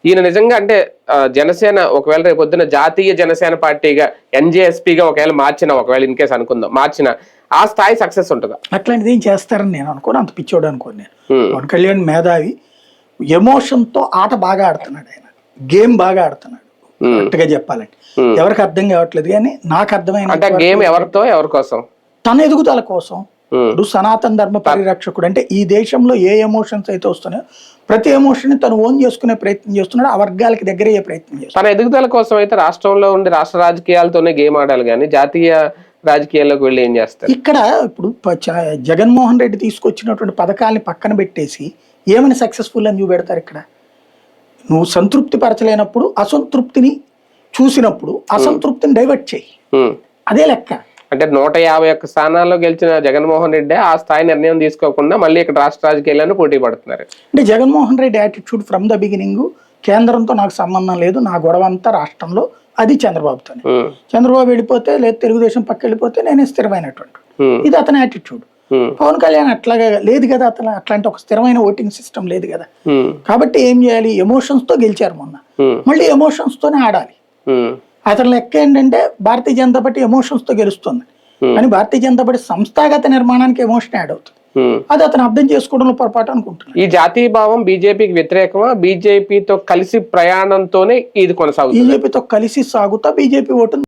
ఈయన నిజంగా అంటే జనసేన ఒకవేళ రేపు పొద్దున జాతీయ జనసేన పార్టీగా ఎన్జేఎస్పీగా ఒకవేళ ఇన్ కేసు అనుకుందాం మార్చిన ఆ స్థాయి సక్సెస్ ఉంటుందా? అట్లాంటిది ఏం చేస్తారని నేను అనుకోను, అంత పిచ్చోడు అనుకోను నేను. పవన్ కళ్యాణ్ మేధావి, ఎమోషన్తో ఆట బాగా ఆడుతున్నాడు, ఆయన గేమ్ బాగా ఆడుతున్నాడు కరెక్ట్గా చెప్పాలంటే. ఎవరికి అర్థం కావట్లేదు కానీ నాకు అర్థమైన గేమ్ ఎవరితో ఎవరి కోసం, తన ఎదుగుదల కోసం. ఇప్పుడు సనాతన ధర్మ పరిరక్షకుడు అంటే ఈ దేశంలో ఏ ఎమోషన్స్ అయితే వస్తున్నాయో ప్రతి ఎమోషన్ తను ఓన్ చేసుకునే ప్రయత్నం చేస్తున్నాడు, ఆ వర్గాలకి దగ్గర అయ్యే ప్రయత్నం చేస్తున్నాడు. తన ఎదుగుదల కోసం అయితే రాష్ట్రంలో ఉండి రాష్ట్ర రాజకీయాలతోనే గేమ్ ఆడాలి కానీ జాతీయ రాజకీయాల్లోకి వెళ్ళి ఏం చేస్తారు? ఇక్కడ ఇప్పుడు జగన్మోహన్ రెడ్డి తీసుకొచ్చినటువంటి పథకాలని పక్కన పెట్టేసి ఏమైనా సక్సెస్ఫుల్ అని చూపెడతారు. ఇక్కడ నువ్వు సంతృప్తి పరచలేనప్పుడు అసంతృప్తిని చూసినప్పుడు అసంతృప్తిని డైవర్ట్ చేయి, అదే లెక్క. అంటే 151 స్థానాల్లో గెలిచిన జగన్మోహన్ రెడ్డి ఆ స్థాయి నిర్ణయం తీసుకోకుండా మళ్ళీ ఇక్కడ రాష్ట్ర రాజకీయాలను పోటీ పడుతున్నారు. అంటే Jaganmohan Reddy attitude from the beginning కేంద్రంతో నాకు సంబంధం లేదు, నా గొడవ అంతా రాష్ట్రంలో, అది చంద్రబాబుతో. చంద్రబాబు వెళ్ళిపోతే లేదా తెలుగుదేశం పక్క వెళ్ళిపోతే నేనే స్థిరమైనటువంటి, ఇది అతని యాటిట్యూడ్. పవన్ కళ్యాణ్ అట్లాగా లేదు కదా, అతను అట్లాంటి ఒక స్థిరమైన ఓటింగ్ సిస్టమ్ లేదు కదా. కాబట్టి ఏం చేయాలి, ఎమోషన్స్ తో గెలిచారు మొన్న, మళ్ళీ ఎమోషన్స్ తోనే ఆడాలి. అతని లెక్క ఏంటంటే భారతీయ జనతా పార్టీ ఎమోషన్స్ తో గెలుస్తుంది కానీ భారతీయ జనతా పార్టీ సంస్థాగత నిర్మాణానికి ఎమోషన్ యాడ్ అవుతుంది, అది అతను అర్థం చేసుకోవడంలో పొరపాటు అనుకుంటున్నాను. ఈ జాతీయ భావం బీజేపీకి వ్యతిరేకమా, బీజేపీతో కలిసి ప్రయాణంతోనే ఇది కొనసాగుతుంది? బీజేపీతో కలిసి సాగుతా బీజేపీ ఓటు